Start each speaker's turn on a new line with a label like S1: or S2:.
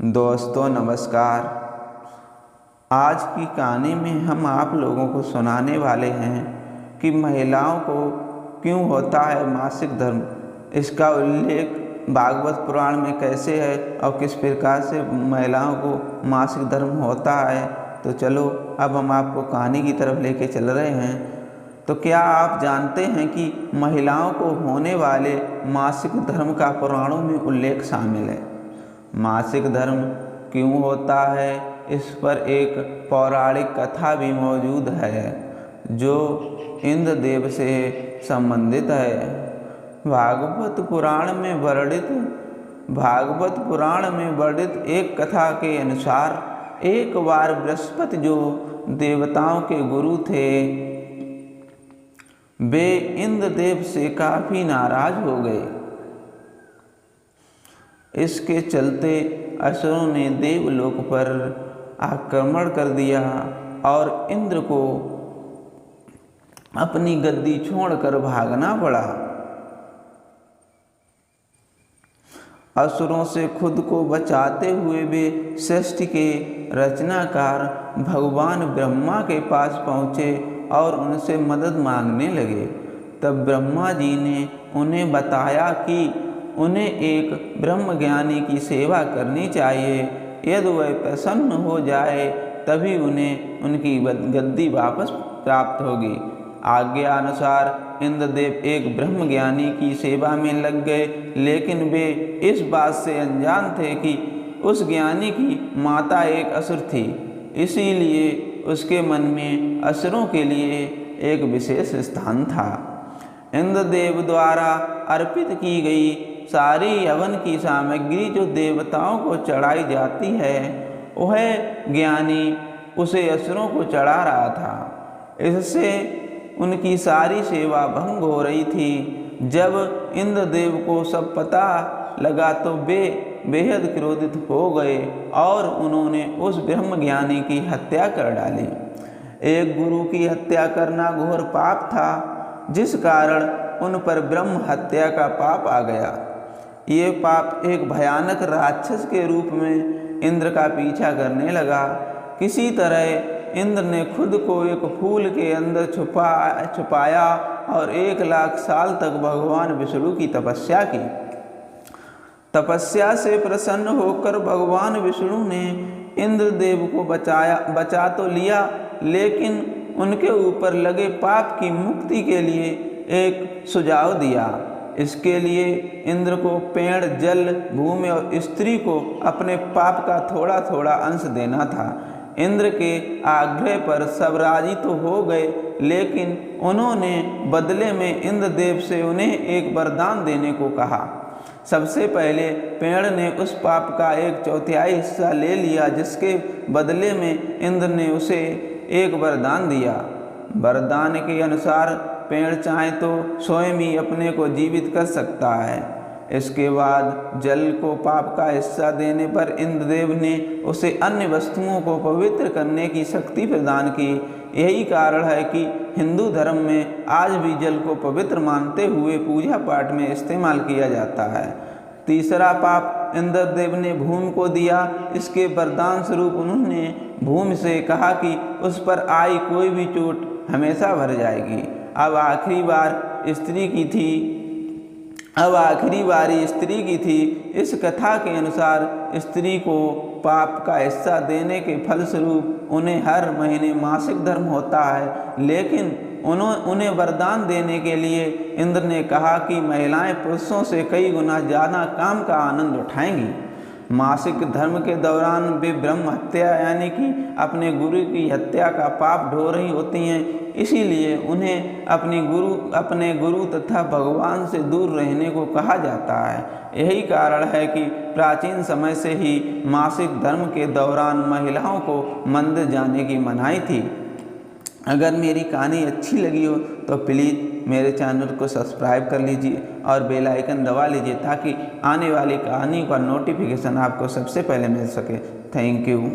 S1: दोस्तों नमस्कार। आज की कहानी में हम आप लोगों को सुनाने वाले हैं कि महिलाओं को क्यों होता है मासिक धर्म। इसका उल्लेख भागवत पुराण में कैसे है और किस प्रकार से महिलाओं को मासिक धर्म होता है। तो चलो अब हम आपको कहानी की तरफ लेके चल रहे हैं। तो क्या आप जानते हैं कि महिलाओं को होने वाले मासिक धर्म का पुराणों में उल्लेख शामिल है। मासिक धर्म क्यों होता है, इस पर एक पौराणिक कथा भी मौजूद है जो इंद्रदेव से संबंधित है। भागवत पुराण में वर्णित एक कथा के अनुसार एक बार बृहस्पति जो देवताओं के गुरु थे, वे इंद्रदेव से काफी नाराज हो गए। इसके चलते असुरों ने देवलोक पर आक्रमण कर दिया और इंद्र को अपनी गद्दी छोड़कर भागना पड़ा। असुरों से खुद को बचाते हुए वे सृष्टि के रचनाकार भगवान ब्रह्मा के पास पहुँचे और उनसे मदद मांगने लगे। तब ब्रह्मा जी ने उन्हें बताया कि उन्हें एक ब्रह्मज्ञानी की सेवा करनी चाहिए। यदि वह प्रसन्न हो जाए तभी उन्हें उनकी गद्दी वापस प्राप्त होगी। आज्ञा अनुसार इंद्रदेव एक ब्रह्मज्ञानी की सेवा में लग गए, लेकिन वे इस बात से अनजान थे कि उस ज्ञानी की माता एक असुर थी। इसीलिए उसके मन में असुरों के लिए एक विशेष स्थान था। इंद्रदेव द्वारा अर्पित की गई सारी हवन की सामग्री जो देवताओं को चढ़ाई जाती है, वह ज्ञानी उसे असुरों को चढ़ा रहा था। इससे उनकी सारी सेवा भंग हो रही थी। जब इंद्रदेव को सब पता लगा तो वे बेहद क्रोधित हो गए और उन्होंने उस ब्रह्मज्ञानी की हत्या कर डाली। एक गुरु की हत्या करना घोर पाप था, जिस कारण उन पर ब्रह्म हत्या का पाप आ गया। ये पाप एक भयानक राक्षस के रूप में इंद्र का पीछा करने लगा। किसी तरह इंद्र ने खुद को एक फूल के अंदर छुपाया और 1,00,000 साल तक भगवान विष्णु की तपस्या की। तपस्या से प्रसन्न होकर भगवान विष्णु ने इंद्रदेव को बचा तो लिया, लेकिन उनके ऊपर लगे पाप की मुक्ति के लिए एक सुझाव दिया। इसके लिए इंद्र को पेड़, जल, भूमि और स्त्री को अपने पाप का थोड़ा थोड़ा अंश देना था। इंद्र के आग्रह पर सब राजी तो हो गए, लेकिन उन्होंने बदले में इंद्रदेव से उन्हें एक वरदान देने को कहा। सबसे पहले पेड़ ने उस पाप का 1/4 हिस्सा ले लिया, जिसके बदले में इंद्र ने उसे एक वरदान दिया। वरदान के अनुसार पेड़ चाहे तो स्वयं ही अपने को जीवित कर सकता है। इसके बाद जल को पाप का हिस्सा देने पर इंद्रदेव ने उसे अन्य वस्तुओं को पवित्र करने की शक्ति प्रदान की। यही कारण है कि हिंदू धर्म में आज भी जल को पवित्र मानते हुए पूजा पाठ में इस्तेमाल किया जाता है। तीसरा पाप इंद्रदेव ने भूमि को दिया। इसके वरदान स्वरूप उन्होंने भूमि से कहा कि उस पर आई कोई भी चोट हमेशा भर जाएगी। अब आखिरी बारी स्त्री की थी। इस कथा के अनुसार स्त्री को पाप का हिस्सा देने के फलस्वरूप उन्हें हर महीने मासिक धर्म होता है, लेकिन उन्हें वरदान देने के लिए इंद्र ने कहा कि महिलाएं पुरुषों से कई गुना ज़्यादा काम का आनंद उठाएंगी। मासिक धर्म के दौरान वे ब्रह्म हत्या यानी कि अपने गुरु की हत्या का पाप ढो रही होती हैं। इसीलिए उन्हें अपने गुरु तथा भगवान से दूर रहने को कहा जाता है। यही कारण है कि प्राचीन समय से ही मासिक धर्म के दौरान महिलाओं को मंदिर जाने की मनाही थी। अगर मेरी कहानी अच्छी लगी हो तो प्लीज़ मेरे चैनल को सब्सक्राइब कर लीजिए और बेल आइकन दबा लीजिए, ताकि आने वाली कहानी का नोटिफिकेशन आपको सबसे पहले मिल सके। Thank you.